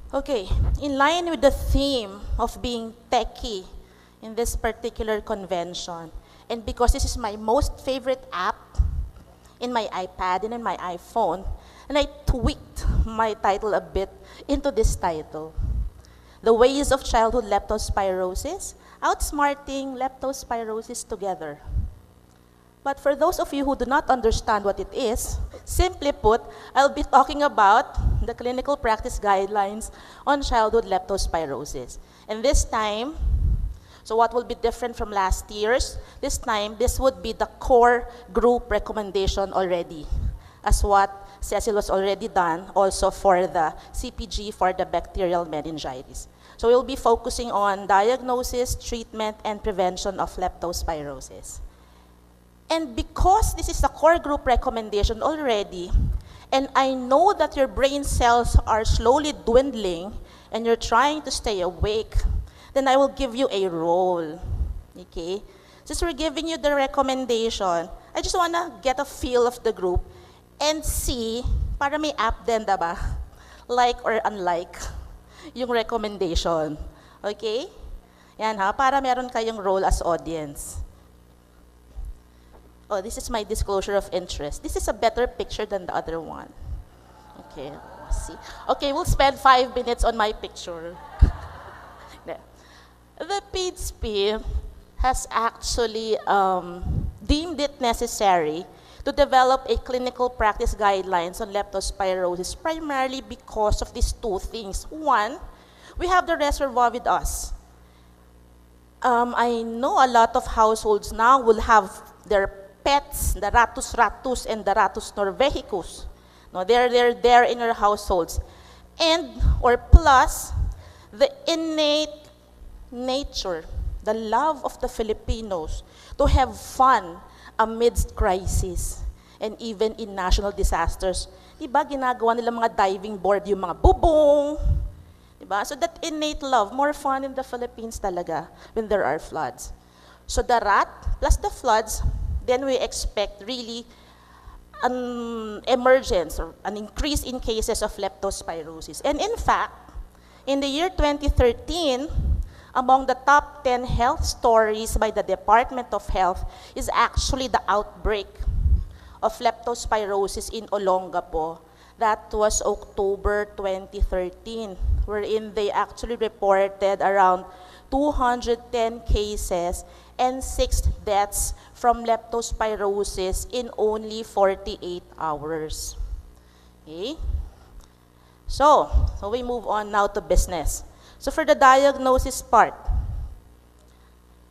Okay, in line with the theme of being techie in this particular convention, and because this is my most favorite app in my iPad and in my iPhone, and I tweaked my title a bit into this title. The Ways of Childhood Leptospirosis, Outsmarting Leptospirosis Together. But for those of you who do not understand what it is, simply put, I'll be talking about the clinical practice guidelines on childhood leptospirosis. And this time, so what will be different from last year's? This time, this would be the core group recommendation already, as what Cecil was already done also for the CPG for the bacterial meningitis. So we'll be focusing on diagnosis, treatment, and prevention of leptospirosis. And because this is a core group recommendation already, and I know that your brain cells are slowly dwindling and you're trying to stay awake, then I will give you a role, okay? Since we're giving you the recommendation, I just wanna get a feel of the group and see, para may app din, diba? Like or unlike yung recommendation, okay? Yan ha, para meron kayong role as audience. Oh, this is my disclosure of interest. This is a better picture than the other one. Okay, let's see. Okay, we'll spend 5 minutes on my picture. The PIDSP has actually deemed it necessary to develop a clinical practice guidelines on leptospirosis primarily because of these two things. One, we have the reservoir with us. I know a lot of households now will have their pets, the Ratus ratus and the Ratus norvegicus. No, they're there in your households. And, or plus, the innate nature, the love of the Filipinos to have fun amidst crisis and even in national disasters. Diba, ginagawa nila mga diving board, yung mga bubong. Diba? So that innate love, more fun in the Philippines talaga when there are floods. So the rat plus the floods, then we expect really an emergence or an increase in cases of leptospirosis. And in fact, in the year 2013, among the top 10 health stories by the Department of Health is actually the outbreak of leptospirosis in Olongapo. That was October 2013, wherein they actually reported around 210 cases and 6 deaths from leptospirosis in only 48 hours. Okay? So we move on now to business. So for the diagnosis part,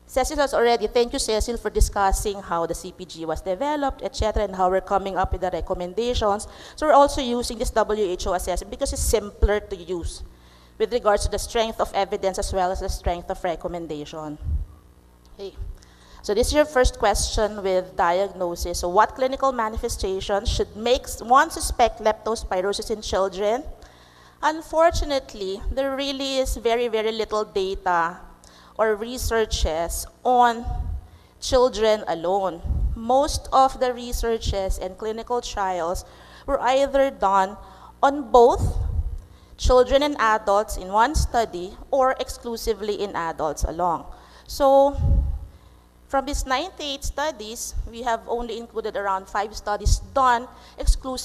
Cecil has already, thank you Cecil for discussing how the CPG was developed, etc., and how we're coming up with the recommendations. So we're also using this WHO assessment because it's simpler to use with regards to the strength of evidence as well as the strength of recommendation. Okay. So this is your first question with diagnosis. So what clinical manifestations should make one suspect leptospirosis in children? Unfortunately, there really is very, very little data or researches on children alone. Most of the researches and clinical trials were either done on both children and adults in one study or exclusively in adults alone. So from these 98 studies, we have only included around 5 studies done exclusively